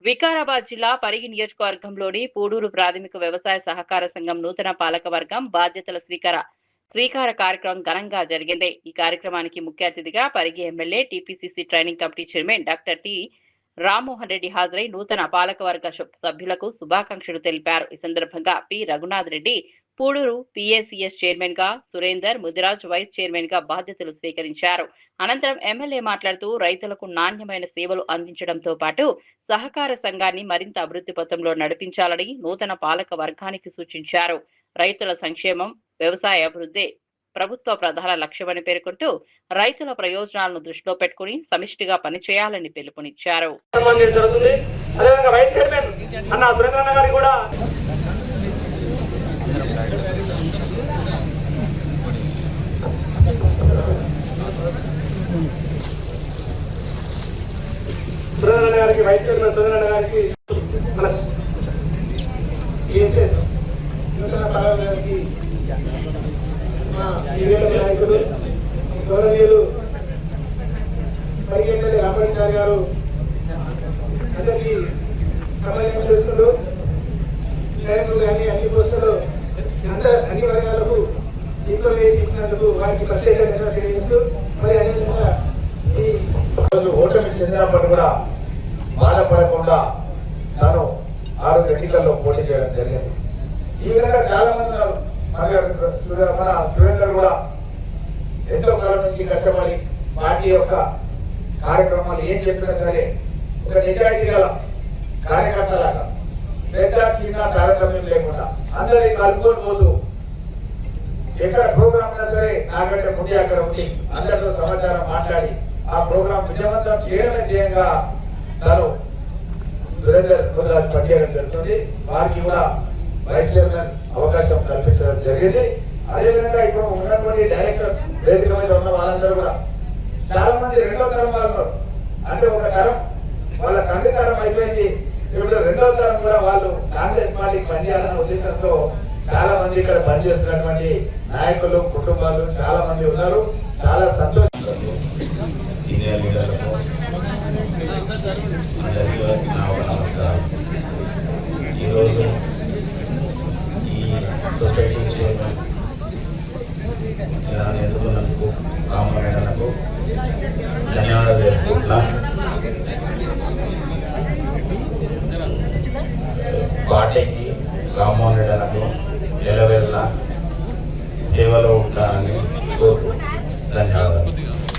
వికారాబాద్ జిల్లా పరిగి నియోజకవర్గంలోని పూడూరు ప్రాథమిక వ్యవసాయ సహకార సంఘం నూతన పాలకవర్గం బాధ్యతల స్వీకార కార్యక్రమం ఘనంగా జరిగింది. ఈ కార్యక్రమానికి ముఖ్య అతిథిగా Parigi MLA TPCC training committee chairman doctor T Rammohan Reddy హాజరై నూతన పాలకవర్గ సభ్యులకు శుభాకాంక్షలు తెలిపారు. ఈ సందర్భంగా P Raghunath Reddy Pudur PACS chairman గా, సురేందర్ ముదిరాజ్ వైస్ చైర్మన్ గా బాధ్యతలు స్వీకరించారు. అనంతరం ఎమ్మెల్యే మాట్లాడుతూ రైతులకు నాణ్యమైన సేవలు అందించడంతో పాటు సహకార సంఘాన్ని మరింత అభివృద్ధి పథంలో నడిపించాలని నూతన పాలక వర్గానికి సూచించారు. రైతుల సంక్షేమం, వ్యవసాయ అభివృద్ధి ప్రభుత్వ ప్రధాన లక్ష్యమని పేర్కొంటూ రైతుల ప్రయోజనాలను దృష్టిలో పెట్టుకుని సమిష్టిగా పనిచేయాలని పిలుపునిచ్చారు. సురేంద్ర గారికి, వైస్ చైర్మన్ సురేంద్ర గారికి, మన నూతన పాలక గారికి, మా నాయకులు గౌరవనీయులు పరిగి ఎమ్మెల్యే రామరెడ్డి గారు అందరికీ సమన్వయం చేస్తున్నారు. ట్రైనింగ్లు కానీ అన్ని పోస్టులు అన్ని వర్గాలకు ఇంట్లో వేసి ఇచ్చినందుకు వారికి ప్రత్యేకంగా తెలియజేస్తూ మరి అదేవిధంగా ఈ ఓటమికి చెందినప్పటి కూడా బాధపడకుండా తాను 6 ఎన్నికల్లో పోటీ చేయడం జరిగింది. ఈ విధంగా చాలా మంది ఉన్నారు. మన సురేందర్ కూడా ఎంతో కాలం నుంచి కష్టపడి పార్టీ యొక్క కార్యక్రమాలు ఏం చెప్పినా సరే ఒక నిజాయితీ గల కార్యకర్తలాగా పెద్ద చిన్న తారతమ్యం లేకుండా అందరినీ కలుపుకొని పోతూ ఎక్కడ ప్రోగ్రామ్ ఉన్నా సరే నాకంటే ముందే అక్కడ ఉండి అందరితో సమాచారం మాట్లాడి ఆ ప్రోగ్రాం విజయవంతం చేయడమే ధ్యేయంగా తను సురేందర్ పనిచేయడం జరుగుతుంది. వారికి కూడా వైస్ చైర్మన్ అవకాశం కల్పించడం జరిగింది. అదేవిధంగా ఇప్పుడు ఉన్నటువంటి డైరెక్టర్స్ వేదిక మీద ఉన్న వాళ్ళందరూ కూడా చాలా మంది 2వ తరం వాళ్ళు ఉన్నారు. అంటే ఒక తరం వాళ్ళ తండ్రి తరం అయిపోయింది, ఇప్పుడు 2వ తరం కూడా వాళ్ళు కాంగ్రెస్ పార్టీకి పనిచేయాలన్న ఉద్దేశంతో చాలా మంది ఇక్కడ పనిచేస్తున్నటువంటి నాయకులు, కుటుంబాలు చాలా మంది ఉన్నారు. చాలా సంతోషం. సీనియర్ లీడర్లకు అందరికీ నా ఒక నమస్కారం. ఈరోజు ఈ సొసైటీ చైర్మన్ ఇలా ఎదుర్కొన్నందుకు రామరెడ్డలకు ధన్యవాదాలు తెలుపుకుంటున్నా. పార్టీకి రామ్మోహన్ రెడ్డి ఎల్లవేళ సేవలో ఉంటానని